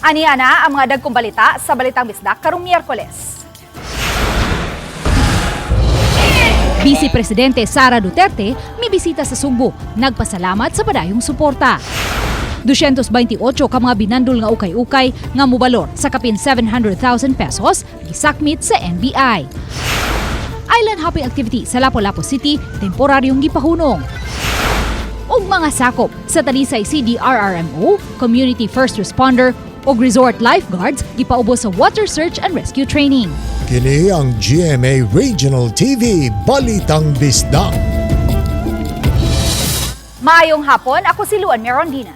Aniya na ang mga dagkong balita sa Balitang Bisdak karong Miyerkules. Vice Presidente Sara Duterte may bisita sa Sugbo, nagpasalamat sa padayong suporta. 228 ka mga binandol nga ukay-ukay nga mobalor sa kapin 700,000 pesos gisakmit sa NBI. Island hopping activity sa Lapu-Lapu City temporaryong gipahunong. Ug mga sakop sa Talisay CDRRMO, Community First Responder ug Resort Lifeguards gipaubos sa water search and rescue training. Kini ang GMA Regional TV Balitang Bisdak. Maayong hapon, ako si Luan Merondina.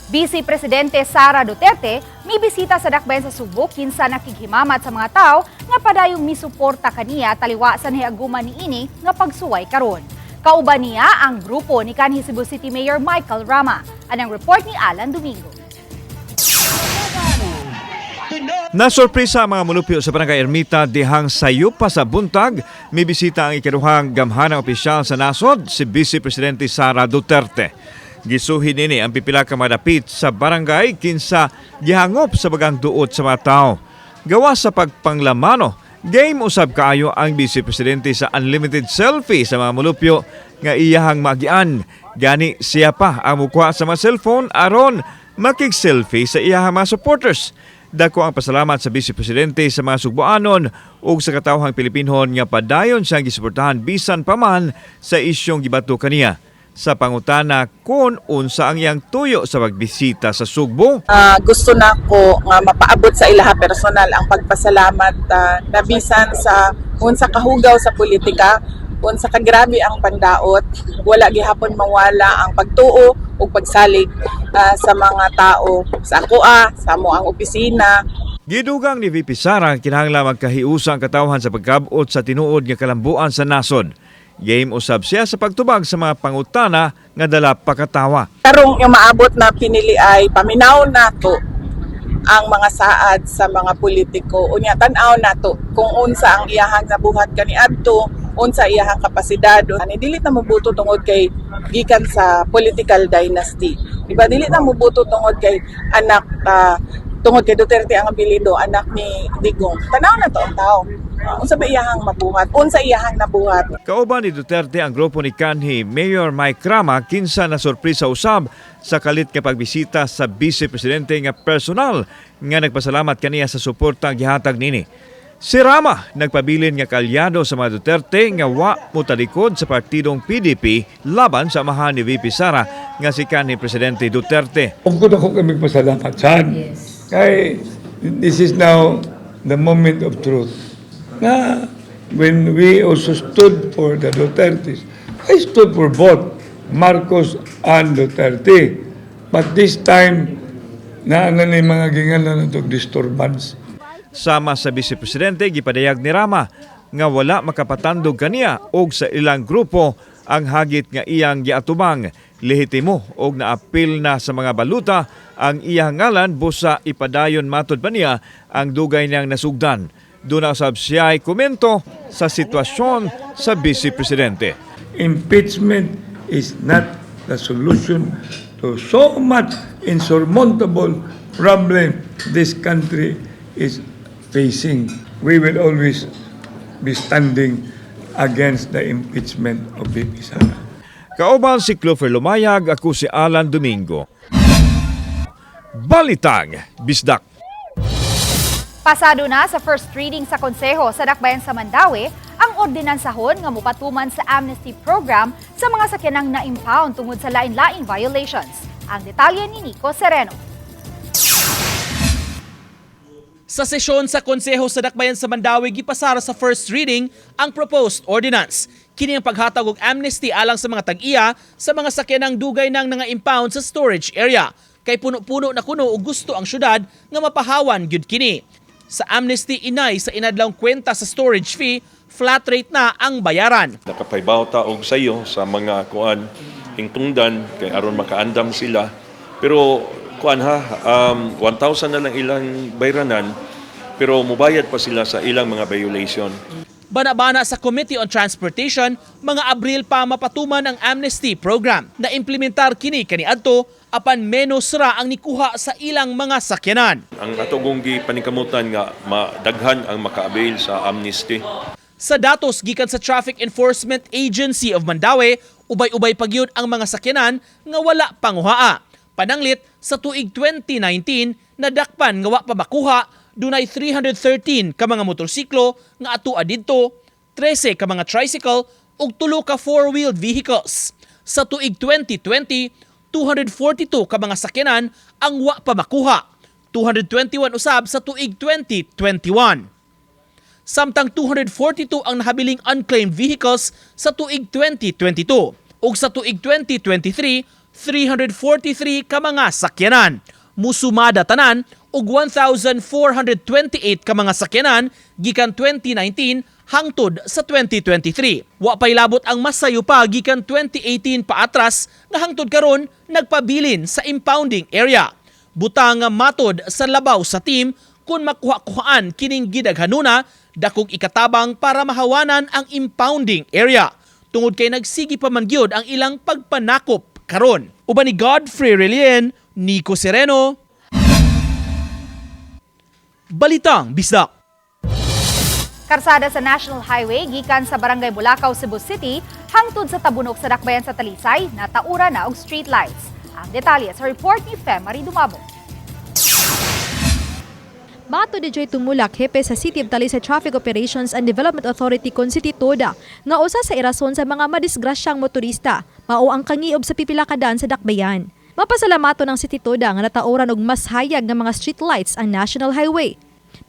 Vice Presidente Sara Duterte may bisita sa dakbayan sa Sugbo kinsa nakighimamat sa mga tao nga padayong misuporta kaniya taliwa sa nahiaguman niini nga pagsuway karon. Kauban niya ang grupo ni kanhi Cebu City Mayor Michael Rama. Anang report ni Alan Domingo. Nasurpresa ang mga mulupyo sa Barangay Ermita dihang sayo pa sa buntag, may bisita ang ikaduhang gamhanang opisyal sa nasod, si Vice Presidente Sara Duterte. Gisuhin nini ang pipila ka madapit sa barangay kinsa gihangop sa bagang duot sa mga tao. Gawa sa pagpanglamano, game usab kaayo ang Vice Presidente sa unlimited selfie sa mga mulupyo nga iyahang magian. Gani siya pa ang mukha sa mga cellphone aron makig-selfie sa iyahang mga supporters. Dako ang pasalamat sa Vice Presidente sa mga Sugboanon ug sa katawhang Pilipinhon nga padayon siyang gisuportahan bisan pa man sa isyong gibato kaniya. Sa pangutana kung unsa ang iyang tuyo sa pagbisita sa Sugbo. Gusto na ko nga mapaabot sa ilaha personal ang pagpasalamat na bisan sa unsa kahugaw sa politika, unsa ka grabe ang pandaot, wala gihapon mawala ang pagtuo ug pagsalig sa mga tao sa akoa, sa amo ang opisina. Gidugang ni VP Sara kinahanglan magkahiusa ang katawhan sa pagkabot sa tinuod nga kalambuan sa nasod. Game usab siya sa pagtubag sa mga pangutana nga dala pakatawa. Karong yung maabot na pinili ay paminaw nato ang mga saad sa mga politiko. Unya tan-aw nato kung unsa ang iyahang nabuhat kaniadto, unsa iyahang kapasidad. Ani dili na mabuto tungod kay gikan sa political dynasty. Diba dili na mabuto tungod kay anak tungod kay Duterte ang apelyido, anak ni Digong. Tanaw na to ang tao. Unsa ba iyahang mabuhat? Unsa iyahang nabuhat? Kauban ni Duterte ang grupo ni kanhi Mayor Mike Rama kinsa na sorpresa usab sa kalit nga pagbisita sa Vice Presidente nga personal nga nagpasalamat kaniya sa suporta gihatag nini. Si Rama nagpabilin nga kalyado sa mga Duterte nga wa motalikod sa partidong PDP laban sa amahan ni VP Sara nga si kanhi Presidente Duterte. Ugod ako kami pasalamat saan. Kay this is now the moment of truth. Na when we also stood for the Dutertes, I stood for both Marcos and Duterte. But this time, naanan ni mga gingalan ng disturbance. Sama sa Vice Presidente, gipadayag ni Rama nga wala makapatandog kaniya og sa ilang grupo ang hagit nga iyang giatubang. Lehitimo og naapil na sa mga baluta ang iyang ngalan busa ipadayon matod pa niya ang dugay niyang nasugdan. Doon usab siya ay komento sa sitwasyon sa Vice Presidente. Impeachment is not the solution to so much insurmountable problem this country is facing. We will always be standing against the impeachment of VP Sara. Kauban si Clover Lumayag, ako si Alan Domingo. Balitang Bisdak. Pasado na sa first reading sa Konseho sa Dakbayan sa Mandawi ang ordinansahon nga mupatuman sa amnesty program sa mga sakyanang na-impound tungod sa lain-laing violations. Ang detalye ni Nico Sereno. Sa sesyon sa Konseho sa Dakbayan sa Mandawi gipasara sa first reading ang proposed ordinance. Kini ang paghatag og amnesty alang sa mga tag-iya sa mga sakyanang dugay nang nga-impound sa storage area. Kay puno-puno na kuno og gusto ang syudad nga mapahawan gyud kini. Sa amnesty inay sa inadlawng kwenta sa storage fee, flat rate na ang bayaran. Nakapaybaw ta og sayo sa mga kuan hingtungdan kay aron makaandam sila. Pero kuan 1,000 na lang ilang bayranan pero mubayad pa sila sa ilang mga violation. Banabana sa Committee on Transportation, mga Abril pa mapatuman ang amnesty program na implementar kini kaniadto apan menos ra ang nikuha sa ilang mga sakyanan. Ang atong paningkamutan nga madaghan ang maka-avail sa amnesty. Sa datos gikan sa Traffic Enforcement Agency of Mandaue, ubay-ubay pagyud ang mga sakyanan nga wala panguhaa. Pananglit sa tuig 2019 nadakpan nga wa pa makuha, dunay 313 ka mga motorsiklo nga atua didto, 13 ka mga tricycle ug 3 ka four-wheeled vehicles. Sa tuig 2020, 242 ka mga sakyanan ang wa pa makuha, 221 usab sa tuig 2021. Samtang 242 ang nahabiling unclaimed vehicles sa tuig 2022 ug sa tuig 2023, 343 ka mga sakyanan. Musumada tanan ug 1,428 ka mga sakyanan gikan 2019 hangtod sa 2023. Wa pay labot ang masayo pa gikan 2018 paatras nga hangtod karon nagpabilin sa impounding area. Butang nga matod sa labaw sa team kung makuha-kuhaan kining gidaghanuna dakog ikatabang para mahawanan ang impounding area. Tungod kay nagsigi pa man gyud ang ilang pagpanakop karon. Uban ni Godfrey Relien, Nico Sereno, Balitang Bisdak. Karsada sa National Highway gikan sa Barangay Bulacau, Cebu City hangtod sa tabunok sa dakbayan sa Talisay nataura na og street lights. Ang detalye sa report ni Femari Dumabo. Mato ni Joy Tumulak, hepe sa City of Talisay Traffic Operations and Development Authority kon City Toda, nga usa sa irason sa mga madisgrasyang motorista, mao ang kangiob sa pipila ka daan sa dakbayan. Mapasalamato ng City Toda nga natauran og mas hayag nga mga street lights ang National Highway.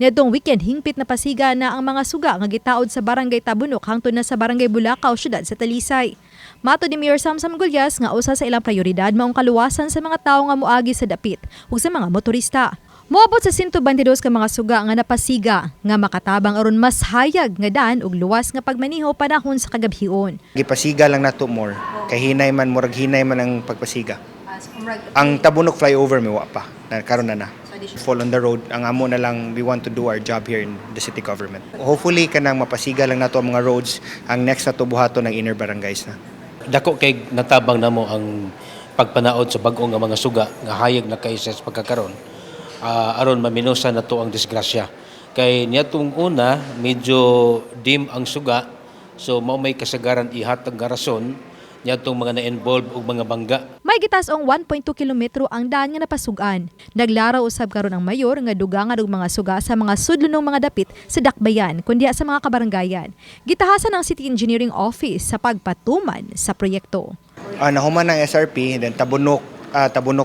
Niadtong weekend hingpit na pasiga na ang mga suga nga gitaod sa Barangay Tabunok hangtod na sa Barangay Bulacau, syudad sa Talisay. Mato ni Mayor Samsam Gulyas nga usa sa ilang prioridad maong kaluwasan sa mga tawo nga moagi sa dapit ug sa mga motorista. Moabot sa 122 ka mga suga nga napasiga nga makatabang aron mas hayag nga daan ug luwas nga pagmaniho panahon sa kagabhion. Gipasiga lang nato more kay hinay man murag hinay man ang pagpasiga. Ang Tabunok flyover mi wa pa karon na. Fall on the road ang amo na lang we want to do our job here in the city government. Hopefully kanang mapasiga lang nato ang mga roads ang next na tubuhaton ng inner barangays na. Dako kay natabang namo ang pagpanaod sa bag-o nga mga suga nga hayag na kay sa pagkakaron. Aron maminosa na to ang disgrasya. Kay niyatong una, medyo dim ang suga, so mao may kasagaran ihatag nga rason niyatong mga na-involve og mga bangga. May gitas-ong 1.2 kilometro ang daan nga napasugan. Naglaraw usab karon ang mayor nga dugangan og mga suga sa mga sudlunong mga dapit sa dakbayan kundi sa mga kabaranggayan. Gitahasan ng City Engineering Office sa pagpatuman sa proyekto. Nahuman ng SRP then Tabunok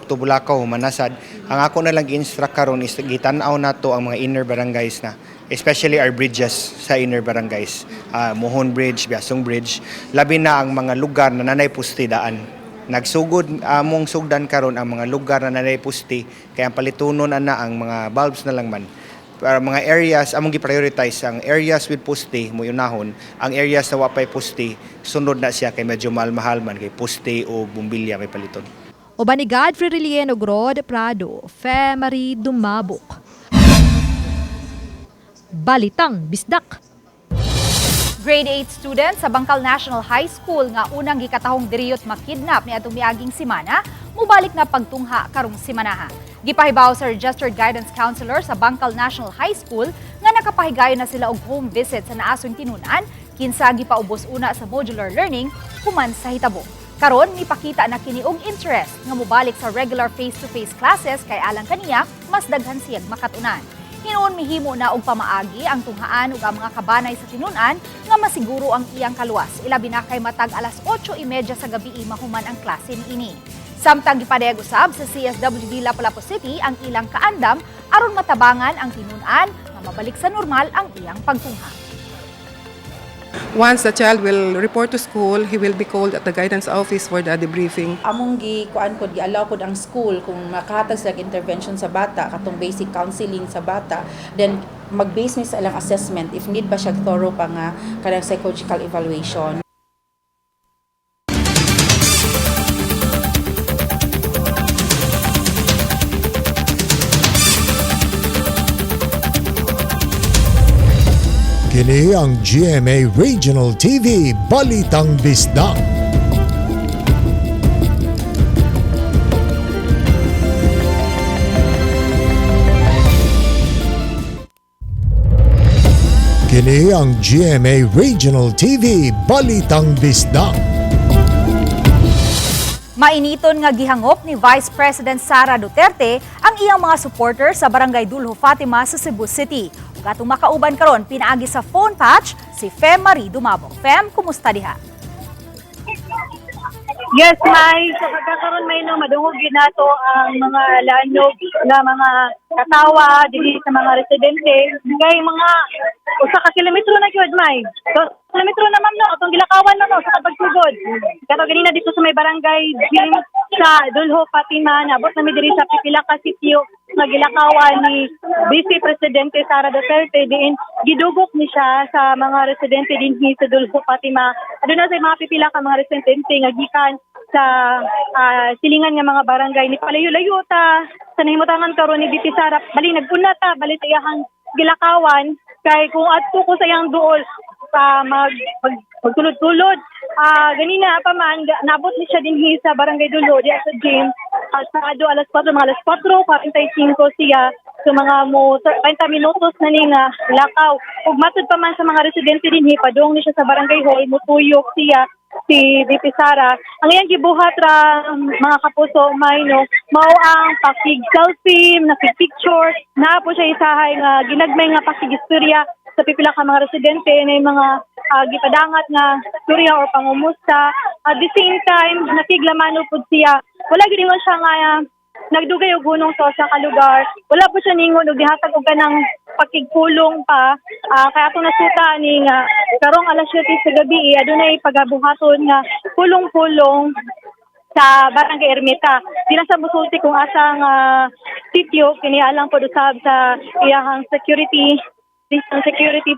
to Bulacau manasad. Ang ako na lang gi-instruct karon is gitanaw nato ang mga inner barangays na, especially our bridges sa inner barangays. Mohon Bridge, Biasong Bridge, labi na ang mga lugar na nanay pusti daan. Nagsugod among sugdan karon ang mga lugar na nanay pusti kaya ang palitunon ana ang mga bulbs na lang man. Para mga areas among gi-prioritize ang areas with pusti mo unahon, ang areas na wa pay pusti sunod na siya kay medyo mahal man kay pusti o bumbilya may paliton. Uban ni Godfrey Relien ug Rod Prado, Femari Dumabok. Balitang Bisdak. Grade 8 student sa Bangkal National High School nga unang gikatahong diriyot makidnap ni atong miaging semana, mubalik na pagtungha karong semanaha. Gipahibaw sa Registered Guidance Counselor sa Bangkal National High School nga nakapahigayon na sila og home visit sa naasong tinunan kinsa gipaubos una sa modular learning human sa hitabo. Karon mipakita na kini og interest nga mobalik sa regular face-to-face classes kay alang kaniya mas daghan siyang makatunan. Hinuon mihimo na og pamaagi ang tunghaan ug ang mga kabanay sa tinunan nga masiguro ang iyang kaluwas. Ilabi na kay matag alas 8:30 sa gabi mahuman ang klase niini. Samtang gipadayag usab sa CSWD Lapu-Lapu City ang ilang kaandam aron matabangan ang tinunan nga mabalik sa normal ang iyang pagtungha. Once the child will report to school, he will be called at the guidance office for the debriefing. Among gi-allow pod ang school kung makahatag sila intervention sa bata, katong basic counseling sa bata, then mag-base ni sa ilang assessment if need ba siya thorough pa nga kanang psychological evaluation. Kini ang GMA Regional TV Balitang Bisdak. Kini ang GMA Regional TV Balitang Bisdak. Mainiton nga gihangop ni Vice President Sara Duterte ang iyang mga supporter sa Barangay Dulho Fatima sa Cebu City. Ug atong makauban karon pinaagi sa phone patch si Fem Marie Dumabong. Fem, kumusta diha? Yes, May. Sa pagkakaroon may madungog yun nato ang mga lanog na mga katawa dili sa mga residente. Kay mga usa ka kilometro na gyud, May. So, kilometro na ma'am no, atong gilakawan na no sa pagsugod. Kato ganina dito sa may barangay gym sa Dulho Fatima, nabot na mi diri sa pipila ka sitio nga gilakawan ni Vice Presidente Sara Duterte diin gidugok ni siya sa mga residente dinhi sa Dulho Fatima. Aduna sa mga pipila ka mga residente nga gikan sa silingan nga mga barangay ni palayo-layo ta sa nahimutangan karon ni Vice Sara bali naguna ta bali sa iyang gilakawan kay kung adto ko sa iyang duol magtulod-tulod. Ganina pa man, nabot ni siya dinhi sa Barangay Dulho, diya sa gym. Sa alas 4, mga alas 4:45 siya. So mga 30 minutos na ni nga lakaw. Ug matud pa man sa mga residente dinhi, padung ni siya sa Barangay Hall, mutuyok siya si VP Sara. Ang iyang gibuhat ra mga kapuso, may no, mao ang pakig selfie, nakig picture, na po siya isahay nga ginagmay nga pakig istorya sa pipila ka mga residente na mga gipadangat nga istorya or pangumusta. At the same time, nakiglamano po siya. Wala gid mo siya nga nagdugay og gunong sa usa ka lugar. Wala po siya ningon og gihatag og kanang pakigpulong pa. Kaya atong nasuta ni nga karong alas 7 sa gabi adunay pagabuhaton nga pulong-pulong sa Barangay Ermita. Di sa musulti kung asang sitio kini alang pod usab sa iyahang security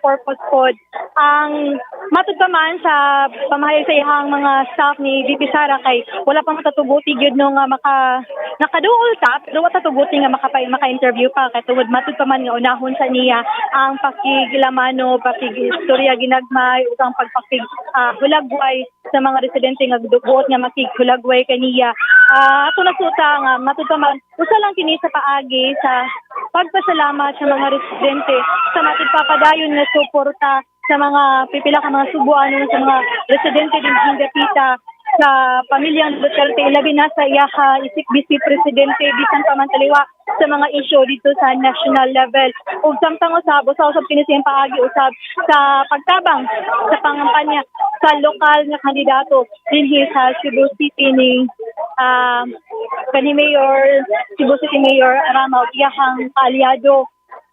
purpose pod. Ang matud pa man sa pamahayag sa iyang mga staff ni VP Sara kay wala pa matatubuti gyud no nga nakaduol ta pero wala tatubuti nga maka-interview pa kay tungod matud pa man nga unahon sa niya ang pakigilamano, pakigistorya ginagmay ug ang pagpakig hulagway sa mga residente nga dugot nga makighulagway kaniya. Ato nasuta nga matud pa man usa lang kini sa paagi sa pagpasalamat sa mga residente sa matid papadayon nga suporta sa mga pipila ka mga Subuano sa mga residente din Hingapita sa pamilyang Duterte labi na sa iyaha isip Vice Presidente bisan pa man taliwa sa mga issue dito sa national level. Ug samtang usab kini siyang paagi usab sa pagtabang sa pangampanya sa lokal nga kandidato dinhi sa Cebu City ni Cebu City Mayor Rama ug iyahang kaalyado.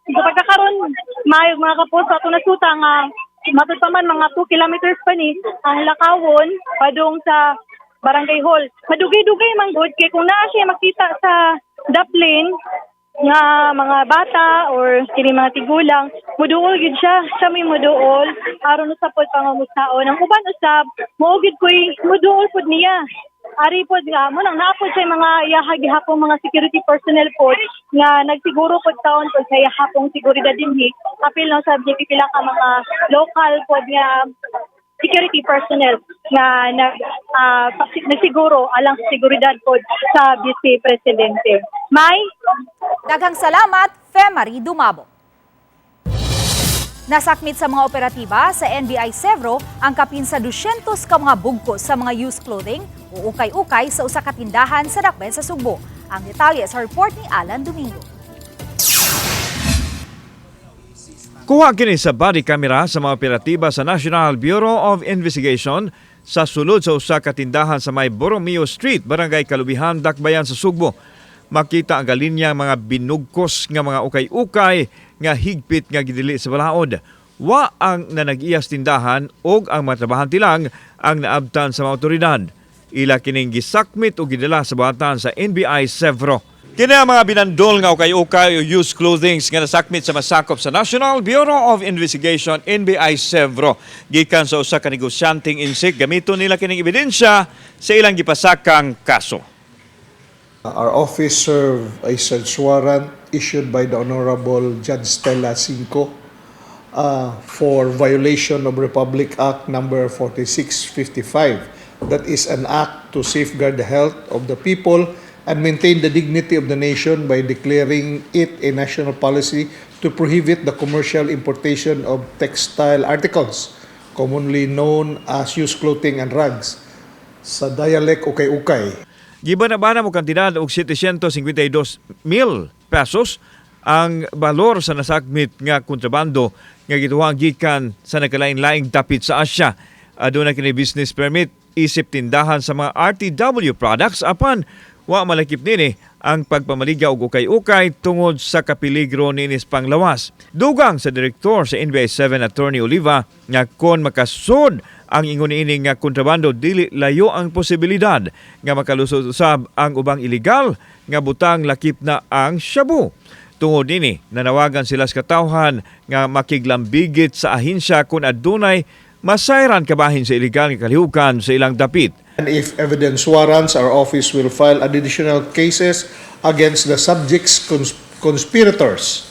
So pagkakaroon mayog mga kapuso ato nasuta nga matud pa man mga 2 kilometers pa ni ang lakawon padung sa Barangay Hall. Madugay-dugay man gud kay kung naa siya makita sa daplin nga mga bata or kini mga tigulang muduol gid siya may muduol aron sa pod pangamustaon. Ang uban usab mao gid koy muduol pod niya. Ari pod nga mo nang naapod sa mga iyahagihapong mga security personnel pod nga nagsiguro pod taon pod sa iyahapong seguridad dinhi apil na subject pila ka mga local pod nga security personnel nga nagsiguro alang sa seguridad pod sa Vice Presidente. May Daghang salamat, Fem Marie Dumabong. Nasakmit sa mga operatiba sa NBI Sevro ang kapin sa 200 ka mga bugkos sa mga used clothing o ukay-ukay sa usa ka tindahan sa Dakbayan sa Sugbo. Ang detalye sa report ni Alan Domingo. Kuha kini sa body camera sa mga operatiba sa National Bureau of Investigation sa sulod sa usa ka tindahan sa may Borromeo Street, Barangay Kalubihan, Dakbayan sa Sugbo. Makita ang galinya mga binugkos nga mga ukay-ukay nga higpit nga gidili sa balaod. Wa ang nanag-iyas tindahan og ang matrabahan tilang ang naabtan sa mga otoridad. Ila kining gisakmit o gidala sa buhatan sa NBI Sevro. Kini ang mga binandol nga ukay-ukay o used clothing nga nasakmit sa masakop sa National Bureau of Investigation NBI Sevro. Gikan sa usa ka negosyanteng insik gamiton nila kining ebidensya sa ilang gipasakang kaso. Our office served a search warrant issued by the Honorable Judge Stella Cinco for violation of Republic Act number 4655. That is an act to safeguard the health of the people and maintain the dignity of the nation by declaring it a national policy to prohibit the commercial importation of textile articles, commonly known as used clothing and rags, sa dialect ukay-ukay. Gibanabana mo kantidad og 752 mil pesos ang balor sa nasakmit nga kontrabando nga gituhang gikan sa nagkalain-laing dapit sa Asya. Aduna kini business permit isip tindahan sa mga RTW products apan wa malakip nini ang pagpamaligaw og ukay-ukay tungod sa kapiligro ninis panglawas. Dugang sa direktor sa NBI 7 Attorney Oliva nga kon makasud ang ingon ini nga kontrabando dili layo ang posibilidad nga makalusot usab ang ubang illegal nga butang lakip na ang shabu. Tungod nini nanawagan sila sa katawhan nga makiglambigit sa ahensya kung adunay masayran kabahin sa illegal nga kalihukan sa ilang dapit. And if evidence warrants, our office will file additional cases against the subject's conspirators.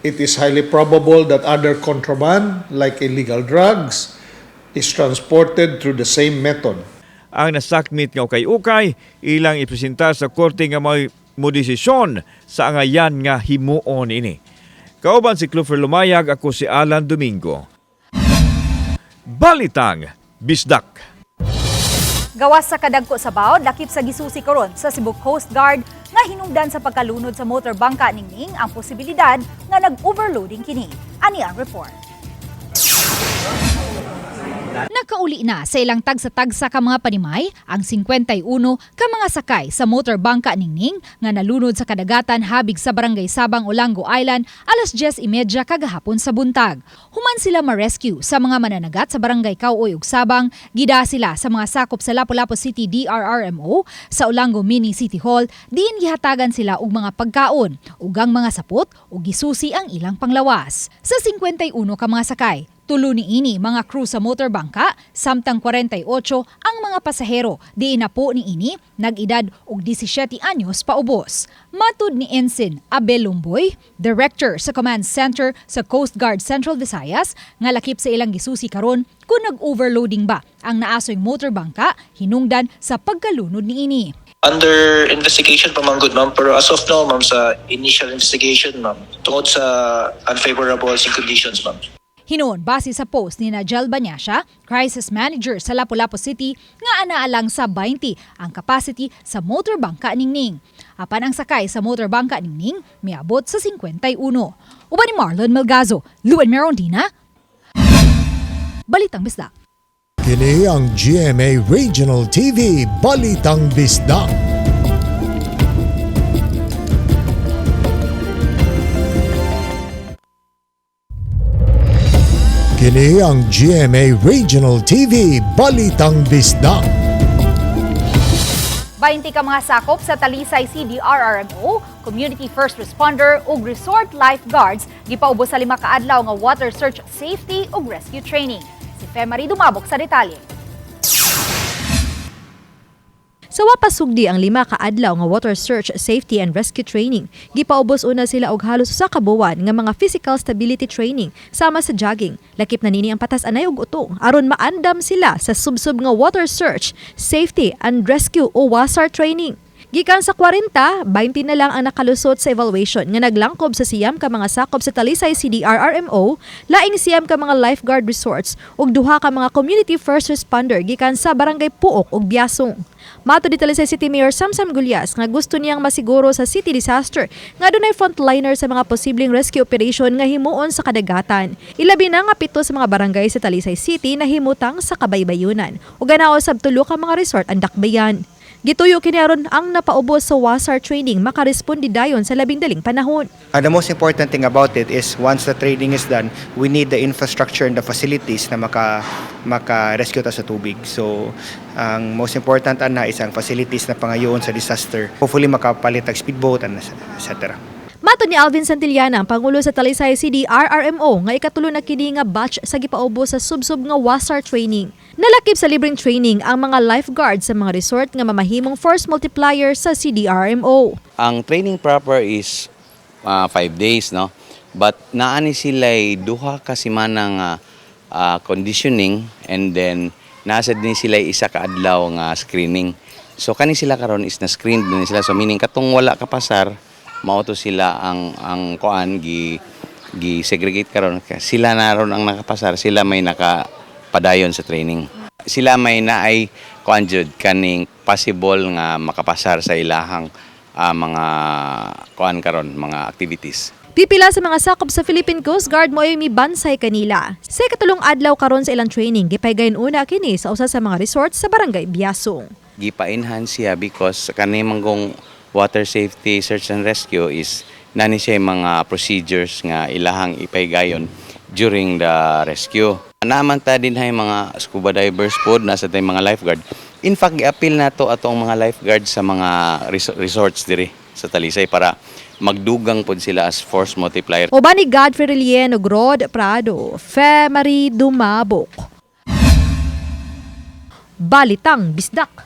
It is highly probable that other contraband, like illegal drugs, is transported through the same method. Ang nasakmit nga ukay-ukay ilang ipresentar sa korte nga may modesisyon sa angayan nga himuon ini. Kauban si Clufer Lumayag, ako si Alan Domingo. Balitang Bisdak. Gawas sa kadagko sa bawd, lakip sa gisusi karon sa Cebu Coast Guard nga hinungdan sa pagkalunod sa motor bangka ningning ang posibilidad nga nag-overloading kini. Ani ang report. Nakauli na sa ilang tagsa-tagsa ka mga panimay ang 51 ka mga sakay sa motor bangka ningning nga nalunod sa kadagatan habig sa Barangay Sabang, Olango Island alas 10:30 kagahapon sa buntag. Human sila ma-rescue sa mga mananagat sa Barangay Kauoy ug Sabang, gida sila sa mga sakop sa Lapu-Lapu City DRRMO sa Olango Mini City Hall, diin gihatagan sila og mga pagkaon, ugang mga sapot ug gisusi ang ilang panglawas. Sa 51 ka mga sakay, tulo ni ini mga crew sa motor bangka, samtang 48 ang mga pasahero. Diin na po ni ini nag-edad og 17 anyos paubos. Matud ni Ensign Abel Lumboy, Director sa Command Center sa Coast Guard Central Visayas, nga lakip sa ilang gisusi karon kung nag-overloading ba ang naasoy motor bangka hinungdan sa pagkalunod ni ini. Under investigation pa ma'am, good ma'am. Pero as of now ma'am, sa initial investigation ma'am, tungod sa unfavorable sea conditions ma'am. Hinoon, base sa post ni Najel Banyasha, Crisis Manager sa Lapu-Lapu City, nga anaalang sa 20 ang capacity sa motor bangka ningning. Apan ang sakay sa motor bangka ningning, miabot sa 51. Uban ni Marlon Melgazo, Luen Merondina, Balitang Bisdak. Kini ang GMA Regional TV Balitang Bisdak. Kini ang GMA Regional TV Balitang Bisdak. 20 ka mga sakop sa Talisay CDRRMO, Community First Responder ug Resort Lifeguards gipaubos sa 5 ka adlaw nga water search safety ug rescue training. Si Femari dumabok sa detalye. Sa wapasugdi ang 5 ka adlaw nga water search, safety and rescue training, gipaubos una sila og halos sa kabuwan nga mga physical stability training sama sa jogging. Lakip na nini ang patas anay og utong aron maandam sila sa subsub nga water search, safety and rescue o WASAR training. Gikan sa 40, 20 na lang ang nakalusot sa evaluation nga naglangkob sa siyam ka mga sakop sa Talisay CDRRMO, laing siyam ka mga lifeguard resorts ug 2 ka mga community first responder gikan sa Barangay Puok ug Biasong. Mato di Talisay City Mayor Samsam Gulyas nga gusto niyang masiguro sa city disaster nga dunay frontliner sa mga posibleng rescue operation nga himuon sa kadagatan. Ilabi na nga 7 sa mga barangay sa Talisay City na himutang sa kabaybayunan ug ganaw sab 3 ka mga resort ang dakbayan. Gituyo kini aron ang napaubos sa WASAR training makarespondi dayon sa labing daling panahon. The most important thing about it is once the training is done, we need the infrastructure and the facilities na maka-rescue ta sa tubig. So, ang most important is ang facilities na pangayoon sa disaster. Hopefully makapalit ang speedboat and etc. Mato ni Alvin Santillana, ang Pangulo sa Talisay CDRRMO, nga ikatulo na kini nga batch sa gipaubos sa subsub nga WASAR training. Nalakip sa libreng training ang mga lifeguards sa mga resort nga mamahimong force multiplier sa CDRMO. Ang training proper is 5 days, no? But naani sila'y duha ka semana nga conditioning and then nasa din sila isa ka adlaw nga screening. So kani sila karon is na screen din sila, so meaning katong wala ka pasar mao to sila ang kuan gi segregate karon, sila naron ang nakapasar, sila may nakapadayon sa training. Sila may naay kuan jud kaning possible nga makapasar sa ilahang mga kuan karon, mga activities. Pipila sa mga sakop sa Philippine Coast Guard mo ay mibansay kanila. Sa ikatulong adlaw karon sa ilang training, gipaygayon una kini sa usa sa mga resorts sa Barangay Biasong. Gipa-enhance siya because kani manggong water safety search and rescue is nani siya mga procedures nga ilahang ipaygayon during the rescue. Naman ta din hay mga scuba divers pod, nasa tay mga lifeguard. In fact, i-appeal nato atong mga lifeguard sa mga resorts diri sa Talisay para magdugang pod sila as force multiplier. Oba ni Godfrey Relien ug Rod Prado, Marie Dumabok. Balitang Bisdak.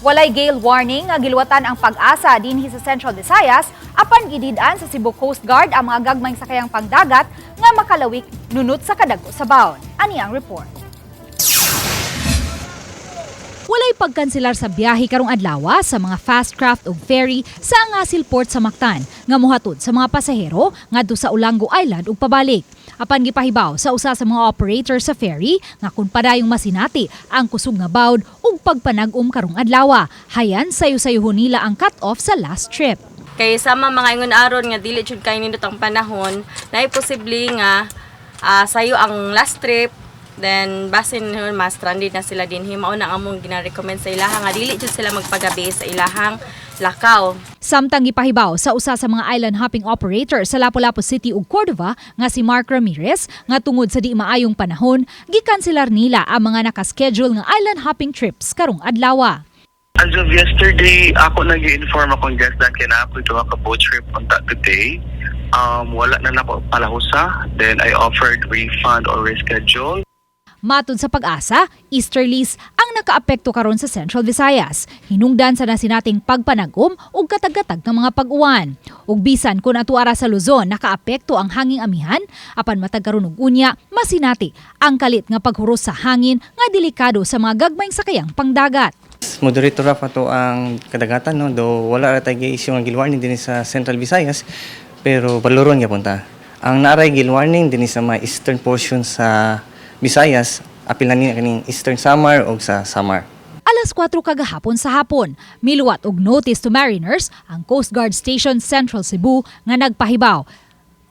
Walay gale warning nga gilwatan ang pag-asa dinhi sa Central Visayas apan gidid-an sa Cebu Coast Guard ang mga gagmayng sakayang pangdagat nga makalawik nunot sa kadagko sa bawon. Ani ang report. Walay pagkanselar sa biyahe karong adlaw sa mga fast craft ug ferry sa Angasil Port sa Mactan nga mohatod sa mga pasahero ngadto sa Olango Island ug pabalik. Apan gipahibaw sa usa sa mga operator sa ferry nga kun padayong masinati ang kusog nga bawd ug pagpanag-um karong adlaw, hayan sayo-sayuhon nila ang cut-off sa last trip. Kay sama mga ingon aron nga dili jud kay nindot ang panahon, naay posible nga sayo ang last trip. Then basin mas stranded na sila din, mao na among gina-recommend sa ilaha nga dili jud sila magpagabi sa ilahang lakaw. Samtang gipahibaw sa usa sa mga island hopping operator sa Lapu-Lapu City ug Cordova nga si Mark Ramirez nga tungod sa di maayong panahon, gikanselar nila ang mga nakaschedule nga island hopping trips karong adlaw. As of yesterday, ako nag-inform akong guest na kinapoy ito ka boat trip on that today. Wala na nako palahusa. Then I offered refund or reschedule. Matod sa pag-asa, easterlies ang nakaapekto karon sa Central Visayas. Hinungdan sa nasinating pagpanagom ug katag-katag ng mga pag-uwan. Ug bisan kun atuara sa Luzon nakaapekto ang hanging amihan, apan matag karon og unya masinati ang kalit nga paghuros sa hangin nga delikado sa mga gagmayng sakayang pangdagat. Moderator pa to ang kadagatan, no, do wala ra tay gi-issue nga gilwarning dinhi sa Central Visayas, pero baluron gyapon ta. Ang naaray gilwarning dinhi sa mga eastern portion sa Visayas, apil na niya kaning Eastern Samar o sa Samar. Alas 4 kagahapon sa hapon, miluwat og notice to mariners ang Coast Guard Station Central Cebu nga nagpahibaw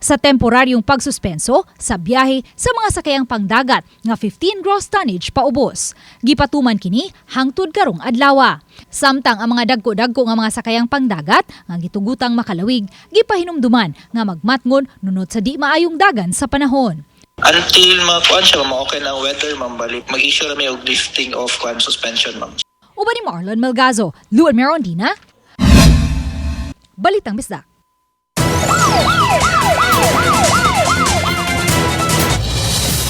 sa temporaryong pagsuspenso sa biyahe sa mga sakayang pangdagat nga 15 gross tonnage paubos. Gipatuman kini hangtod karong adlaw. Samtang ang mga dagko-dagko nga mga sakayang pangdagat nga gitugutang makalawig, gipahinumduman nga magmatngon nunot sa di maayong dagan sa panahon. Until makuan siya, okay na ang weather, ma'am, balik. Mag-issue na may lifting of suspension, ma'am. Uba ni Marlon Melgazo, Luan Merondina, Balitang Bisdak.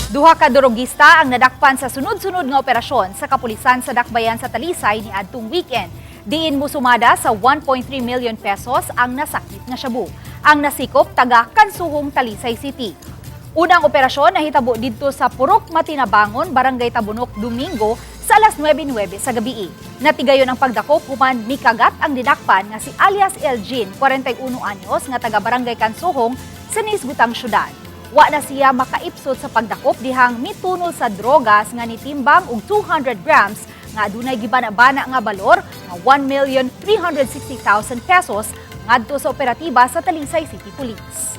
Duha ka durogista ang nadakpan sa sunod-sunod nga operasyon sa kapulisan sa Dakbayan sa Talisay ni adtong weekend. Diin mo sumada sa 1.3 million pesos ang nasakit nga shabu. Ang nasikop taga Kansuhong, Talisay City. Unang operasyon nahitabo didto sa Purok Matinabangon, Barangay Tabunok, Domingo sa alas 9:09 sa gabi. Natigayon ang pagdakop human mikagat ang didakpan nga si alias Elgin, 41 anyos nga taga Barangay Kansuhong sa Nisbutang Syudad. Wa na siya makaipsot sa pagdakop dihang mitunol sa drogas nga nitimbang og 200 grams nga adunay gibana-bana nga balor nga 1,360,000 pesos ngadto sa operatiba sa Talisay City Police.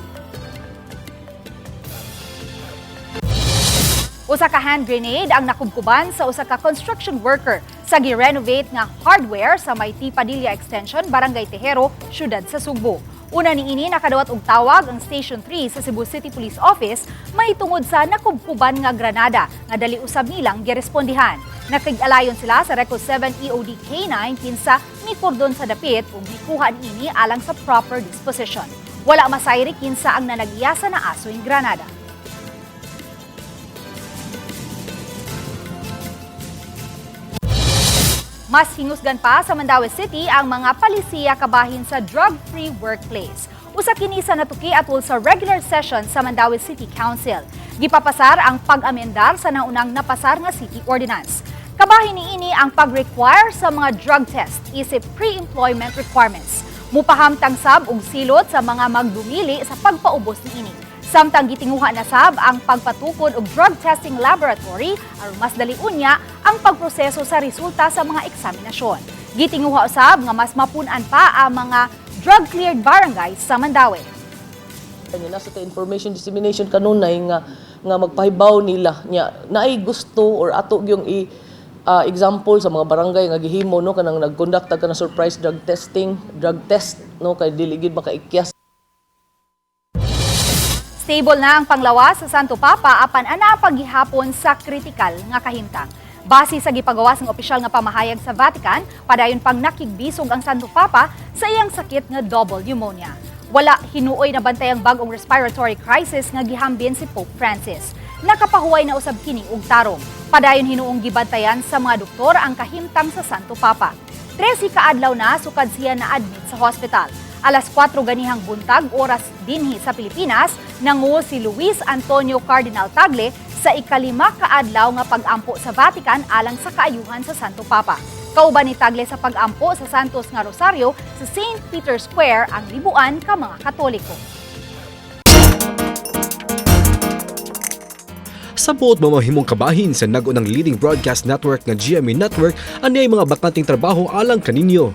Usa ka hand grenade ang nakubkuban sa usa ka construction worker sa gi-renovate nga hardware sa Mayti Padilla Extension, Barangay Tejero, Syudad sa Sugbo. Una niini nakadawat og tawag ang Station 3 sa Cebu City Police Office mahitungod sa nakubkuban nga granada nga dali usab nilang girespondihan. Nakig-alayon sila sa Reco 7 EOD K9 kinsa ni kordon sa dapit ug gikuha niini alang sa proper disposition. Wala masayri kinsa ang nanagiyasa na asoy granada. Mas hinusgan pa sa Mandaue City ang mga palisiya kabahin sa drug-free workplace. Usa kini sa natuki atol sa regular session sa Mandaue City Council. Gipapasar ang pag-amendar sa naunang napasar nga city ordinance. Kabahin niini ang pag-require sa mga drug test isip pre-employment requirements. Mupahamtang sab og silot sa mga magdumili sa pagpaubos niini. Samtang gitinguha na sab ang pagpatukod og drug testing laboratory aron mas dali unya ang pagproseso sa resulta sa mga eksaminasyon. Gitinguha usab nga mas mapun-an pa ang mga drug-cleared barangays sa Mandaue. Nasa information dissemination kanunay nga magpahibaw nila nya naay gusto or ato gyung example sa mga barangay nga gihimo no kanang nagconduct ka na surprise drug test no kay dili gid makaikyas. Stable na ang panglawas sa Santo Papa apan ana paghihapon sa kritikal nga kahimtang. Base sa gipagawas ng opisyal nga pamahayag sa Vatican, padayon pang nakigbisog ang Santo Papa sa iyang sakit nga double pneumonia. Wala hinuoy na bantay ang bagong respiratory crisis nga gihambin si Pope Francis. Nakapahuway na usab kini og tarong. Padayon hinuong gibantayan sa mga doktor ang kahimtang sa Santo Papa. 13 kaadlaw na sukad siya na admit sa hospital. Alas 4 ganihang buntag oras dinhi sa Pilipinas, nanguo si Luis Antonio Cardinal Tagle sa ikalima kaadlaw nga pag-ampo sa Vatican alang sa kaayuhan sa Santo Papa. Kauban ni Tagle sa pag-ampo sa Santos nga Rosario sa St. Peter's Square ang libuan ka mga Katoliko. Sa buot mamahimong kabahin sa nagunang leading broadcast network nga GMA Network, anay mga bakanting trabaho alang kaninyo.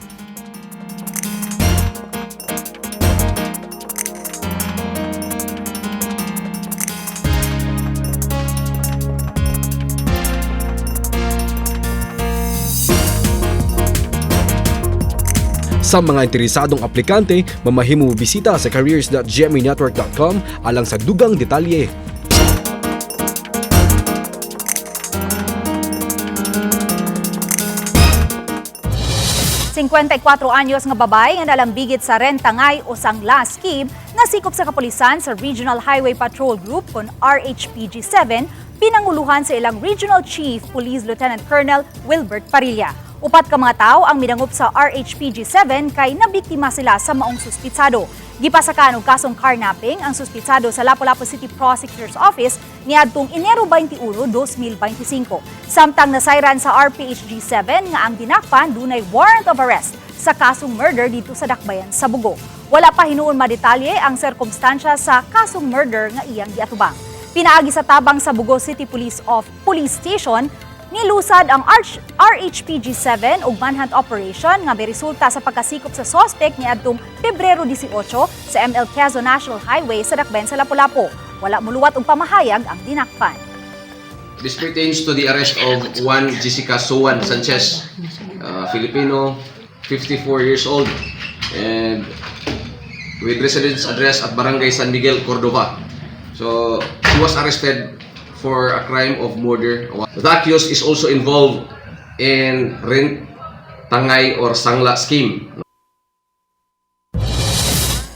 Sa mga interesadong aplikante, mamahimo bisita sa careers.gmanetwork.com alang sa dugang detalye. Singkwenta'y-4 anyos nga babay nga nalambigit sa Rentangay o Sangla Skib nasikop sa kapulisan sa Regional Highway Patrol Group kon RHPG-7 pinanguluhan sa ilang Regional Chief Police Lieutenant Colonel Wilbert Parilla. Upat ka mga tao ang minangup sa RHPG-7 kay nabiktima sila sa maong suspitsado. Gipasakan og kasong carnapping ang suspitsado sa Lapu-Lapu City Prosecutor's Office niadtong Enero 21, 2025. Samtang nasayran sa RPHG-7 nga ang dinakpan dunay warrant of arrest sa kasong murder dito sa Dakbayan sa Bugo. Wala pa hinuon madetalye ang sirkumstansya sa kasong murder nga iyang giatubang. Pinaagi sa tabang sa Bugo City Police Station, nilusad ang RHPG-7 ug manhunt operation nga may resulta sa pagkasikop sa suspect niadtong Pebrero 18 sa ML Quezon National Highway sa Dakbayan sa Lapu-Lapu. Wala muluwat og pamahayag ang dinakpan. This pertains to the arrest of one Jessica Sowan Sanchez, Filipino, 54 years old, and with residence address at Barangay San Miguel, Cordova. So, he was arrested for a crime of murder. The accused is also involved in Rentangay or Sangla scheme.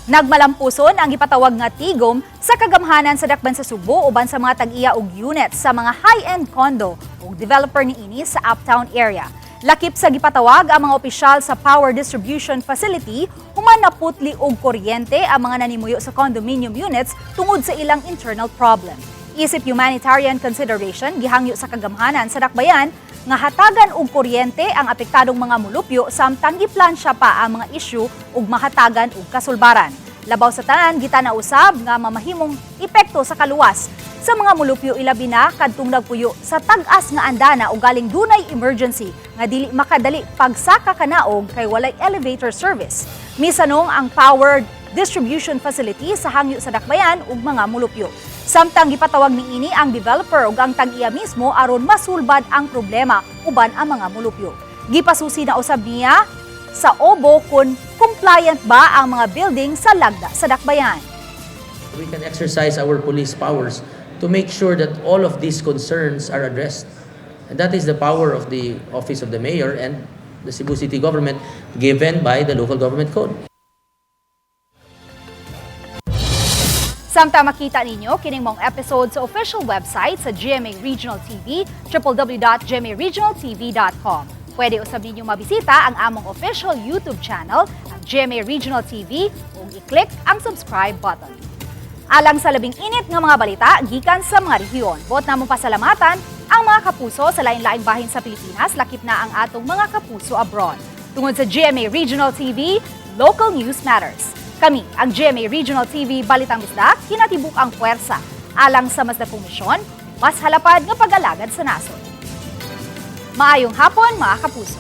Nagmalampuson ang ipatawag nga tigom sa kagamhanan sa Dakban sa Subo uban sa mga tag-iya og units sa mga high-end condo ug developer niini sa uptown area. Lakip sa gipatawag ang mga opisyal sa power distribution facility human naputli og kuryente ang mga nanimuyo sa condominium units tungod sa ilang internal problem. Isip humanitarian consideration, gihangyo sa kagamhanan sa Dakbayan nga hatagan og kuryente ang apektadong mga mulupyo samtang giplansya pa ang mga isyu ug mahatagan og kasulbaran. Labaw sa tanan, gitana usab nga mamahimong epekto sa kaluwas sa mga mulupyo ilabi na kadtong nagpuyo sa tag-as nga andana o galing dunay emergency nga dili makadali pagsaka kanaog kay walay elevator service. Misanong ang power distribution facility sa hangyo sa Dakbayan ug mga mulupyo. Samtang gipatawag niini ang developer ug ang tag-iya mismo aron masulbad ang problema uban ang mga mulupyo. Gipasusi na usab niya sa OBO kung compliant ba ang mga building sa lagda sa Dakbayan. We can exercise our police powers to make sure that all of these concerns are addressed. And that is the power of the Office of the Mayor and the Cebu City Government given by the Local Government Code. Samtang makita ninyo kining mong episode sa official website sa GMA Regional TV, www.gmaregionaltv.com. Pwede usab ninyo mabisita ang among official YouTube channel, ang GMA Regional TV, ug i-click ang subscribe button. Alang sa labing init nga mga balita gikan sa mga rehiyon, buot namong pasalamatan ang mga kapuso sa lain-laing bahin sa Pilipinas, lakip na ang atong mga kapuso abroad. Tungod sa GMA Regional TV, local news matters. Kami, ang GMA Regional TV Balitang Bisda, kinatibuk ang puwersa alang sa mas dakong misyon, mas halapad nga pag-alagad sa nasod. Maayong hapon mga kapuso.